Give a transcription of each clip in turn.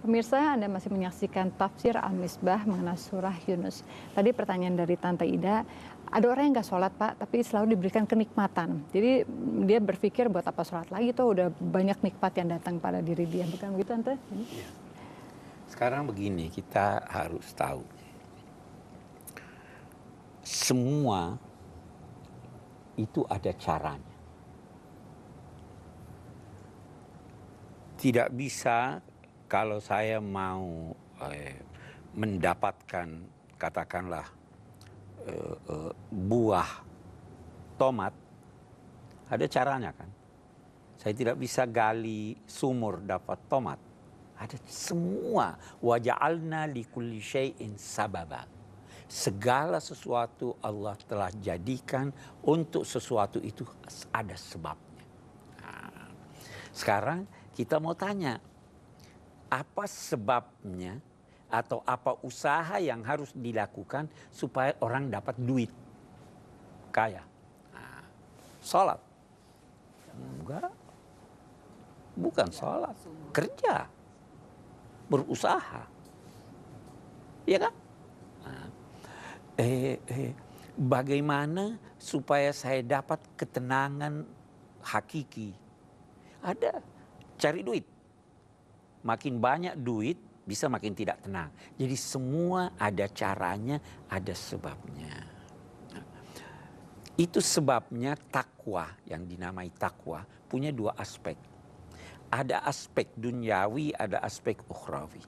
Pemirsa, Anda masih menyaksikan tafsir Al-Misbah mengenai surah Yunus. Tadi pertanyaan dari Tante Ida, ada orang yang nggak sholat Pak, tapi selalu diberikan kenikmatan. Jadi dia berpikir buat apa sholat lagi, tuh udah banyak nikmat yang datang pada diri dia. Bukan begitu Tante? Ya. Sekarang begini, kita harus tahu. Semua itu ada caranya. Tidak bisa kalau saya mau mendapatkan katakanlah buah tomat, ada caranya kan. Saya tidak bisa gali sumur dapat tomat. Ada semua. Wa ja'alna likulli syai'in sababa. Segala sesuatu Allah telah jadikan untuk sesuatu itu ada sebabnya. Nah, sekarang kita mau tanya, apa sebabnya atau apa usaha yang harus dilakukan supaya orang dapat duit kaya? Nah, sholat? Enggak, bukan sholat, kerja, berusaha, ya kan? Nah, bagaimana supaya saya dapat ketenangan hakiki? Ada, cari duit. Makin banyak duit, bisa makin tidak tenang. Jadi semua ada caranya, ada sebabnya. Nah, itu sebabnya takwa, yang dinamai takwa, punya dua aspek. Ada aspek duniawi, ada aspek ukhrawi.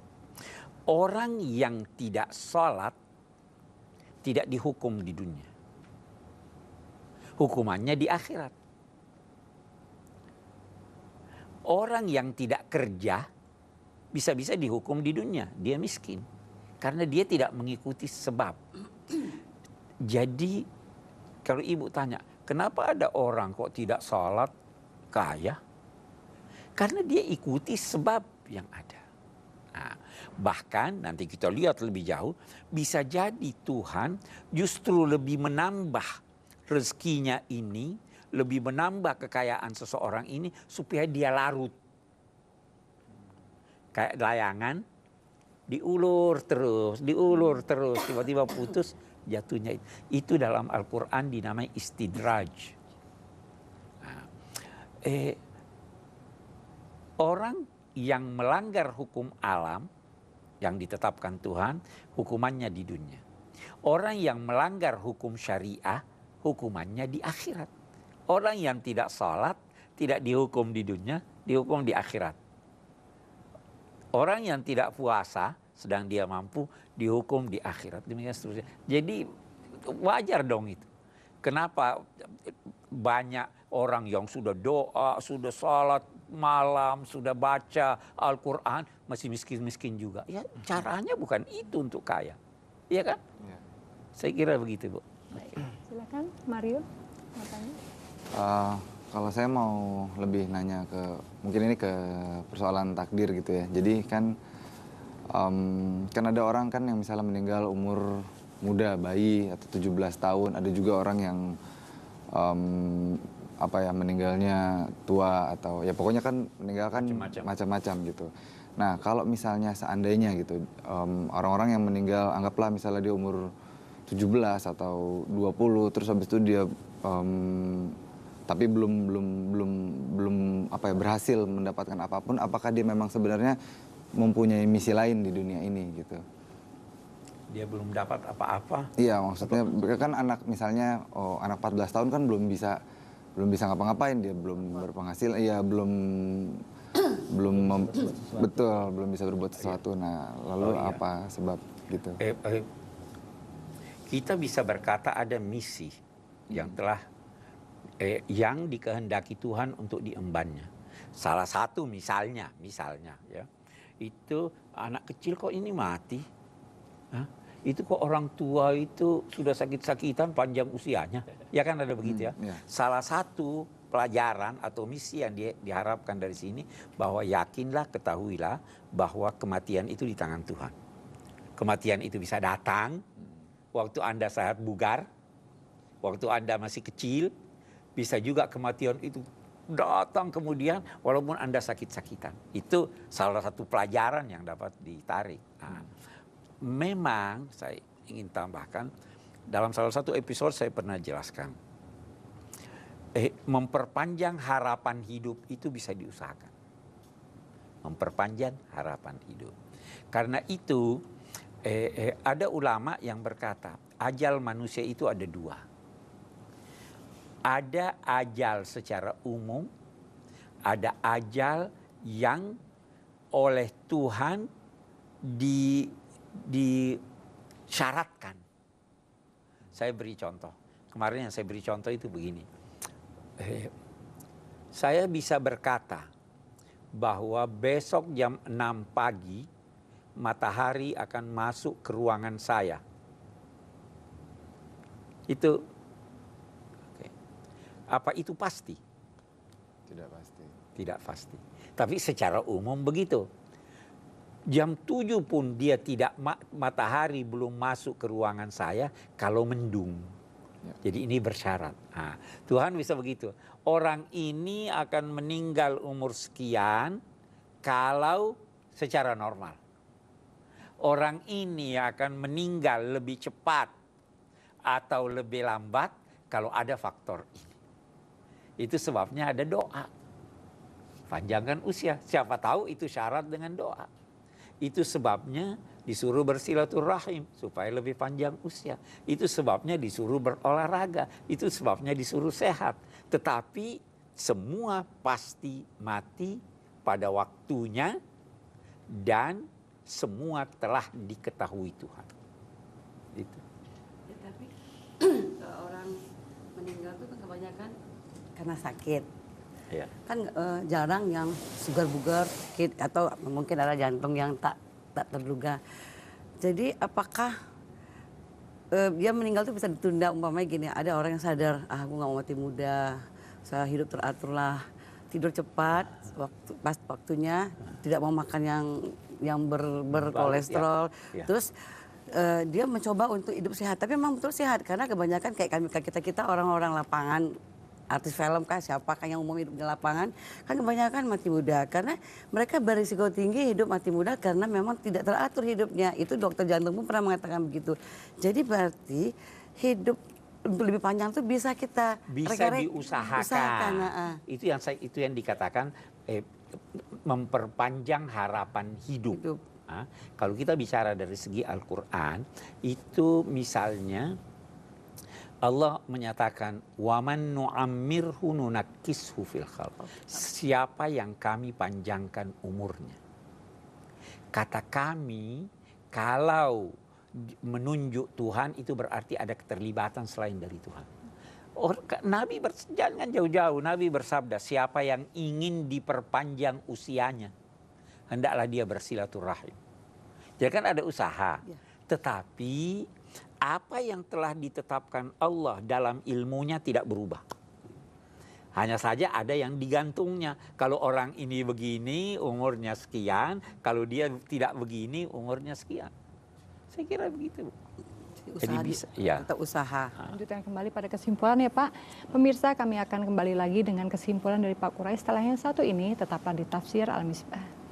Orang yang tidak sholat, tidak dihukum di dunia. Hukumannya di akhirat. Orang yang tidak kerja, bisa-bisa dihukum di dunia. Dia miskin. Karena dia tidak mengikuti sebab. Jadi, kalau ibu tanya, kenapa ada orang kok tidak sholat kaya? Karena dia ikuti sebab yang ada. Nah, bahkan nanti kita lihat lebih jauh, bisa jadi Tuhan justru lebih menambah rezekinya ini, lebih menambah kekayaan seseorang ini supaya dia larut. Kayak layangan, diulur terus, tiba-tiba putus, jatuhnya. Itu dalam Al-Quran dinamai istidraj. Nah, orang yang melanggar hukum alam yang ditetapkan Tuhan, hukumannya di dunia. Orang yang melanggar hukum syariah, hukumannya di akhirat. Orang yang tidak sholat, tidak dihukum di dunia, dihukum di akhirat. Orang yang tidak puasa, sedang dia mampu, dihukum di akhirat. Demikian seterusnya. Jadi wajar dong itu. Kenapa banyak orang yang sudah doa, sudah sholat malam, sudah baca Al-Quran, masih miskin-miskin juga. Ya caranya bukan itu untuk kaya. Iya kan? Ya. Saya kira begitu, Bu. Baik. Silakan Mario, mau tanya. Kalau saya mau lebih nanya ke, mungkin ini ke persoalan takdir gitu ya. Jadi kan ada orang kan yang misalnya meninggal umur muda, bayi atau 17 tahun. Ada juga orang yang meninggalnya tua atau ya pokoknya kan meninggalkan macam-macam gitu. Nah kalau misalnya seandainya gitu orang-orang yang meninggal, anggaplah misalnya dia umur 17 atau 20, terus habis itu dia tapi belum berhasil mendapatkan apapun, apakah dia memang sebenarnya mempunyai misi lain di dunia ini gitu? Dia belum dapat apa-apa. Iya, maksudnya kan anak misalnya anak 14 tahun kan belum bisa ngapa-ngapain, dia belum berpenghasilan, iya belum bisa berbuat sesuatu. Nah, lalu apa sebab gitu? Kita bisa berkata ada misi yang telah yang dikehendaki Tuhan untuk diembannya. Salah satu misalnya ya, itu anak kecil kok ini mati. Itu kok orang tua itu sudah sakit-sakitan panjang usianya. Ya kan ada begitu ya. Salah satu pelajaran atau misi yang diharapkan dari sini, bahwa yakinlah, ketahuilah bahwa kematian itu di tangan Tuhan. Kematian itu bisa datang waktu Anda sehat bugar, waktu Anda masih kecil. Bisa juga kematian itu datang kemudian walaupun Anda sakit-sakitan. Itu salah satu pelajaran yang dapat ditarik. Nah, memang saya ingin tambahkan, dalam salah satu episode saya pernah jelaskan, memperpanjang harapan hidup itu bisa diusahakan. Memperpanjang harapan hidup. Karena itu ada ulama yang berkata, ajal manusia itu ada dua. Ada ajal secara umum, ada ajal yang oleh Tuhan disyaratkan. Saya beri contoh. Kemarin yang saya beri contoh itu begini. Saya bisa berkata bahwa besok jam 6 pagi matahari akan masuk ke ruangan saya. Itu, apa itu pasti? Tidak pasti. Tidak pasti. Tapi secara umum begitu. Jam 7 pun dia tidak, matahari belum masuk ke ruangan saya kalau mendung. Ya. Jadi ini bersyarat. Nah, Tuhan bisa begitu. Orang ini akan meninggal umur sekian kalau secara normal. Orang ini akan meninggal lebih cepat atau lebih lambat kalau ada faktor ini. Itu sebabnya ada doa. Panjangkan usia. Siapa tahu itu syarat dengan doa. Itu sebabnya disuruh bersilaturahim supaya lebih panjang usia. Itu sebabnya disuruh berolahraga. Itu sebabnya disuruh sehat. Tetapi semua pasti mati pada waktunya dan semua telah diketahui Tuhan. Itu. Ya, tapi orang meninggal itu kebanyakan karena sakit. Ya. Kan jarang yang sugar bugar sakit atau mungkin ada jantung yang tak terduga. Jadi apakah dia meninggal itu bisa ditunda, umpamanya gini, ada orang yang sadar, aku nggak mau mati muda, saya hidup teratur lah, tidur cepat, pas waktunya, tidak mau makan yang berkolesterol, terus dia mencoba untuk hidup sehat, tapi memang betul sehat karena kebanyakan kayak kita orang-orang lapangan, artis film kan, siapa kan yang umum hidup di lapangan, kan kebanyakan mati muda karena mereka berisiko tinggi hidup mati muda karena memang tidak teratur hidupnya. Itu dokter jantung pun pernah mengatakan begitu. Jadi berarti hidup lebih panjang itu bisa kita diusahakan. Itu yang dikatakan memperpanjang harapan hidup. Nah, kalau kita bicara dari segi Al-Quran, itu misalnya Allah menyatakan waman nu'ammirhu nunakkishu fil khalq. Siapa yang kami panjangkan umurnya. Kata kami, kalau menunjuk Tuhan itu berarti ada keterlibatan selain dari Tuhan. Nabi jangan jauh-jauh, Nabi bersabda, siapa yang ingin diperpanjang usianya, hendaklah dia bersilaturahim. Jadi kan ada usaha, tetapi apa yang telah ditetapkan Allah dalam ilmunya tidak berubah. Hanya saja ada yang digantungnya. Kalau orang ini begini umurnya sekian, kalau dia tidak begini umurnya sekian. Saya kira begitu. Jadi bisa, ya. Kita usaha. Lanjutkan kembali pada kesimpulan ya Pak. Pemirsa, kami akan kembali lagi dengan kesimpulan dari Pak Qurais setelah yang satu ini. Tetaplah di Tafsir Al-Misbah.